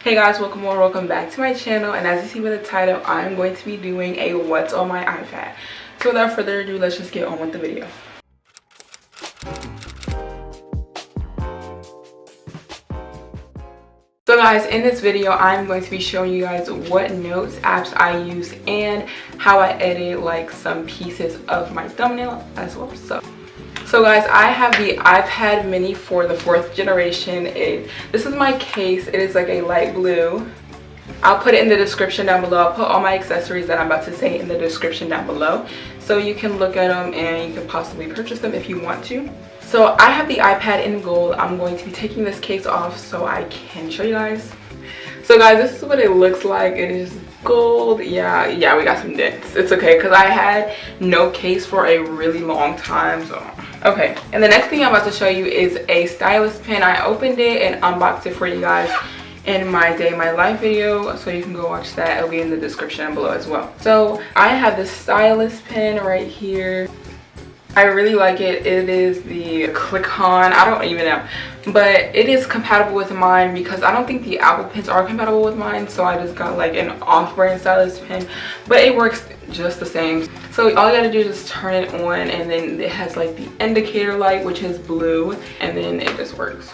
Hey guys, welcome or welcome back to my channel, and as you see by the title, I'm going to be doing a what's on my iPad. So without further ado, let's just get on with the video. So guys, in this video I'm going to be showing you guys what notes apps I use and how I edit like some pieces of my thumbnail as well. So guys, I have the iPad mini for the 4th generation. This is my case. It is like a light blue. I'll put it in the description down below. I'll put all my accessories that I'm about to say in the description down below, so you can look at them and you can possibly purchase them if you want to. So I have the iPad in gold. I'm going to be taking this case off so I can show you guys. So guys, this is what it looks like. It is gold. Yeah, we got some dents. It's okay because I had no case for a really long time. So okay, and the next thing I'm about to show you is a stylus pen. I opened it and unboxed it for you guys in my day in my life video, so you can go watch that. It'll be in the description below as well. So I have the stylus pen right here. I really like it. It is the Nikon. I don't even know, but it is compatible with mine because I don't think the Apple pens are compatible with mine, so I just got like an off-brand stylus pen, but it works just the same. So all you gotta do is just turn it on, and then it has like the indicator light, which is blue, and then it just works,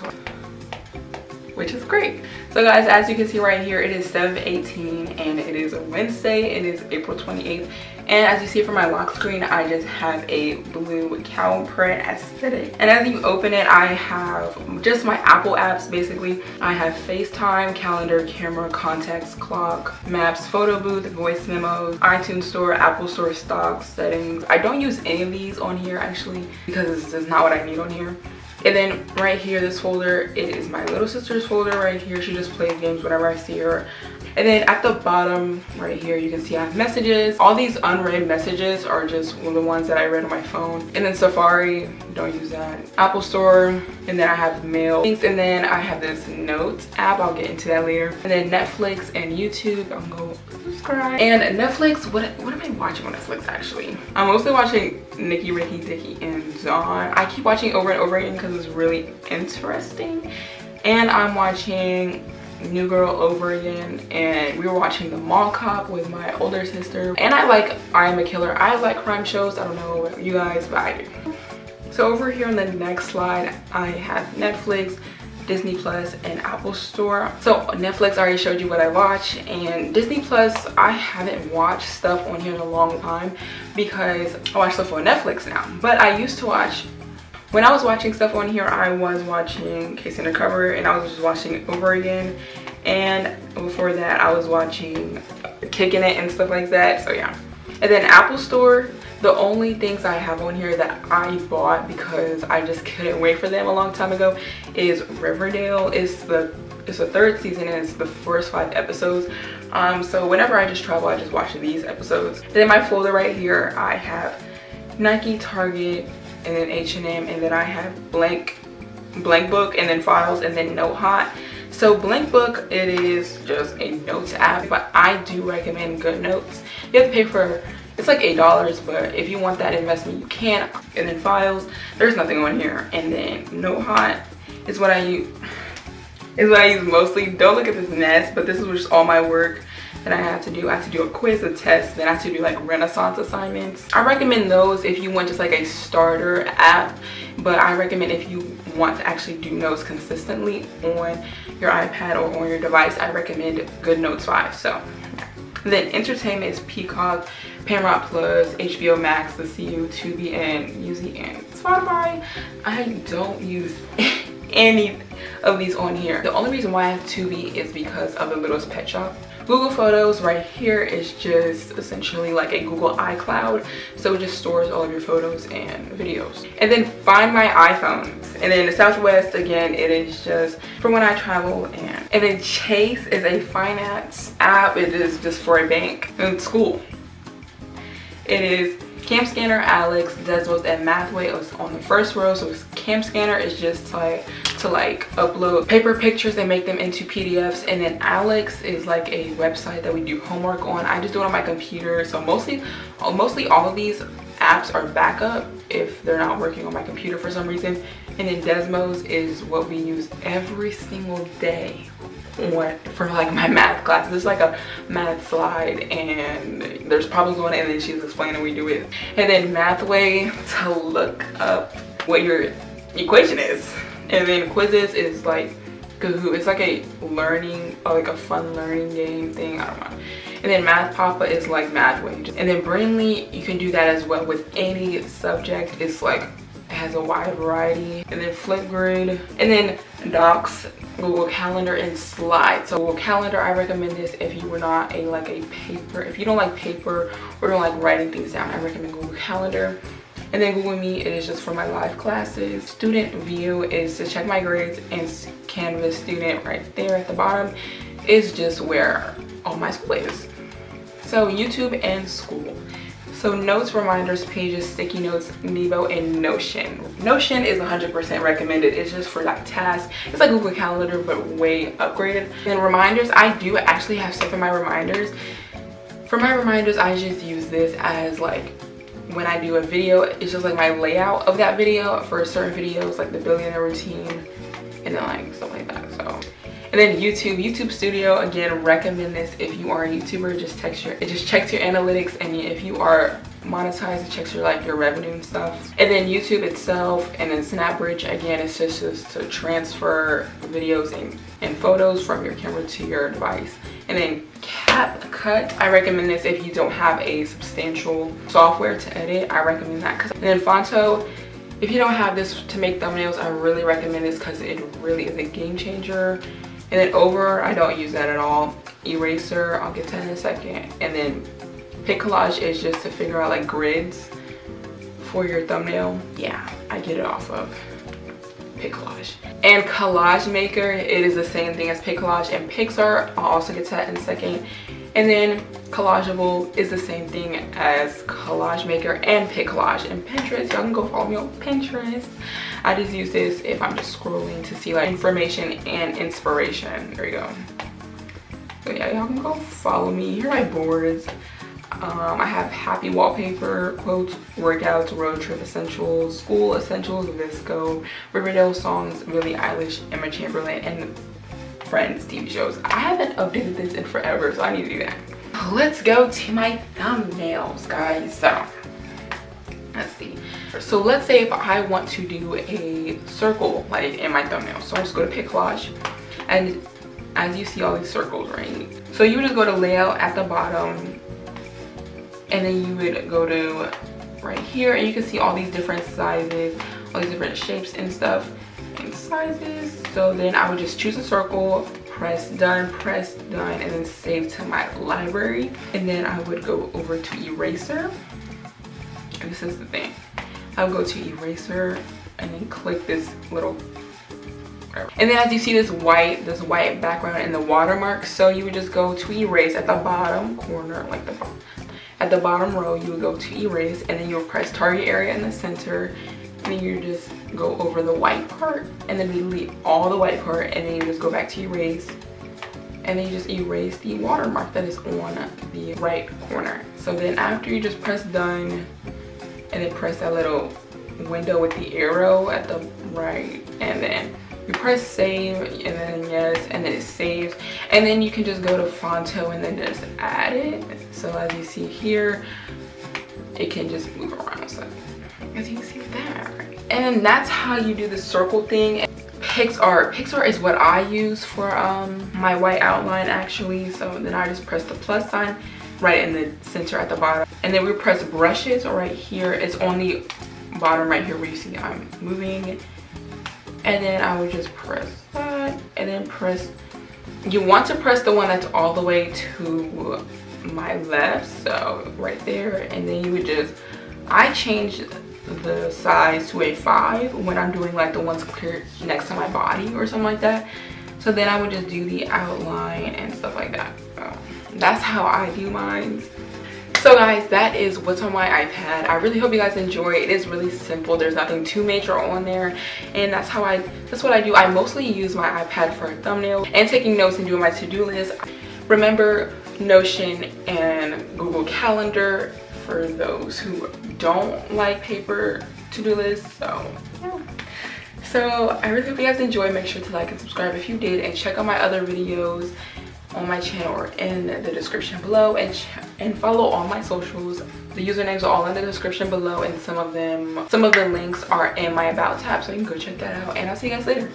which is great. So guys, as you can see right here, it is 7:18 and it is a Wednesday. It is April 28th, and as you see from my lock screen, I just have a blue cow print aesthetic. And as you open it, I have just my Apple apps basically. I have FaceTime, calendar, camera, contacts, clock, maps, photo booth, voice memos, iTunes store, Apple store, stocks, settings. I don't use any of these on here actually because this is not what I need on here. And then right here, this folder, it is my little sister's folder right here. She just plays games whenever I see her. And then at the bottom right here, you can see I have messages. All these unread messages are just the ones that I read on my phone. And then Safari, don't use that. Apple Store, and then I have mail. And then I have this notes app. I'll get into that later. And then Netflix and YouTube. I'm gonna subscribe. And Netflix, what am I watching on Netflix actually? I'm mostly watching Nikki, Ricky, Dickie, and Dawn. I keep watching over and over again because it's really interesting. And I'm watching New Girl over again, and we were watching The Mall Cop with my older sister. And I like I Am a Killer. I like crime shows. I don't know about you guys, but I do. So over here on the next slide, I have Netflix, Disney Plus, and Apple Store. So Netflix, I already showed you what I watch, and Disney Plus, I haven't watched stuff on here in a long time because I watch stuff on Netflix now. But I used to watch, when I was watching stuff on here, I was watching Case Undercover, and I was just watching it over again. And before that, I was watching Kicking It and stuff like that. So yeah. And then Apple Store, the only things I have on here that I bought because I just couldn't wait for them a long time ago is Riverdale. It's the 3rd season and it's the first 5 episodes. So whenever I just travel, I just watch these episodes. And then my folder right here, I have Nike, Target, and then H&M, and then I have blank book, and then files, and then Note Hot. So blank book, it is just a notes app, but I do recommend Good Notes. You have to pay for, it's like $8, but if you want that investment, you can. And then files, there's nothing on here. And then Note Hot is what I use. Mostly. Don't look at this mess, but this is just all my work that I have to do. I have to do a quiz, a test, then I have to do like Renaissance assignments. I recommend those if you want just like a starter app, but I recommend if you want to actually do notes consistently on your iPad or on your device, I recommend Good Notes 5. So then entertainment is Peacock, Paramount Plus, HBO Max, The CU, Tubi, and Uzi, and Spotify. I don't use any of these on here. The only reason why I have Tubi is because of the Littlest Pet Shop. Google Photos right here is just essentially like a Google iCloud, so it just stores all of your photos and videos. And then Find My iPhones, and then the Southwest, again, it is just for when I travel. And then Chase is a finance app. It is just for a bank and school. It is Cam Scanner, Alex, Desmos, and Mathway is on the first row. So Cam Scanner is just like to upload paper pictures and make them into PDFs, and then Alex is like a website that we do homework on. I just do it on my computer, so mostly all of these apps are backup if they're not working on my computer for some reason. And then Desmos is what we use every single day for like my math class. There's like a math slide and there's problems on it, and then she's explaining, we do it. And then Mathway to look up what your equation is. And then Quizzes is like Kahoot. It's like a learning, or like a fun learning game thing, I don't know. And then Math Papa is like Mathway. And then Brainly, you can do that as well with any subject. It's like, it has a wide variety. And then Flipgrid, and then Docs, Google Calendar, and Slides. So Google Calendar, I recommend this if you were not if you don't like paper or don't like writing things down, I recommend Google Calendar. And then Google Meet, it is just for my live classes. Student View is to check my grades, and Canvas Student right there at the bottom is just where all my school is. So YouTube and school. So Notes, Reminders, Pages, Sticky Notes, Nebo, and Notion. Notion is 100% recommended. It's just for like tasks. It's like Google Calendar, but way upgraded. And Reminders, I do actually have stuff in my reminders. For my reminders, I just use this as like, when I do a video, it's just like my layout of that video for certain videos, like the billionaire routine, and then like stuff like that. So, and then YouTube Studio, again, recommend this if you are a YouTuber. It just checks your analytics, and if you are monetized, it checks your like your revenue and stuff. And then YouTube itself, and then SnapBridge, again, it's just to transfer videos and photos from your camera to your device. And then CapCut, I recommend this if you don't have a substantial software to edit. I recommend that. And then Fonto, if you don't have this to make thumbnails, I really recommend this because it really is a game changer. And then Over, I don't use that at all. Eraser, I'll get to that in a second. And then PicCollage is just to figure out like grids for your thumbnail. Yeah, I get it off of PicCollage. And Collage Maker, it is the same thing as PicCollage and Pixar. I'll also get to that in a second. And then Collageable is the same thing as Collage Maker and PicCollage. And Pinterest, y'all can go follow me on Pinterest. I just use this if I'm just scrolling to see like information and inspiration. There you go. So yeah, y'all can go follow me. Here are my boards. I have happy wallpaper, quotes, workouts, road trip essentials, school essentials, Visco, Riverdale songs, Billie Eilish, Emma Chamberlain, and Friends TV shows. I haven't updated this in forever, so I need to do that. Let's go to my thumbnails, guys. So let's see. So let's say if I want to do a circle like in my thumbnail, so I just go to PicCollage, and as you see all these circles, right? So you would just go to layout at the bottom, and then you would go to right here, and you can see all these different sizes, all these different shapes and stuff and sizes. So then I would just choose a circle, press done, and then save to my library. And then I would go over to eraser, and this is the thing, I would go to eraser and then click this little, and then as you see this white background and the watermark, so you would just go to erase at the bottom corner, like at the bottom row, you would go to erase, and then you would press target area in the center, and then you just go over the white part, and then delete all the white part, and then you just go back to erase, and then you just erase the watermark that is on the right corner. So then after you just press done, and then press that little window with the arrow at the right, and then you press save, and then yes, and then it saves, and then you can just go to Fonto and then just add it. So as you see here, it can just move around, so as you can see that. And that's how you do the circle thing. Pixar is what I use for my white outline actually. So then I just press the plus sign right in the center at the bottom, and then we press brushes right here. It's on the bottom right here where you see I'm moving. And then I would just press that, and then you want to press the one that's all the way to my left, so right there. And then you would I change the size to a 5 when I'm doing like the ones next to my body or something like that. So then I would just do the outline and stuff like that. So that's how I do mine. So guys, that is what's on my iPad. I really hope you guys enjoy. It is really simple. There's nothing too major on there, and that's what I do. I mostly use my iPad for a thumbnail and taking notes and doing my to-do list. Remember Notion and Google Calendar for those who don't like paper to-do lists. So yeah. So I really hope you guys enjoyed. Make sure to like and subscribe if you did, and check out my other videos on my channel or in the description below, and follow all my socials. The usernames are all in the description below, and some of the links are in my about tab, so you can go check that out, and I'll see you guys later.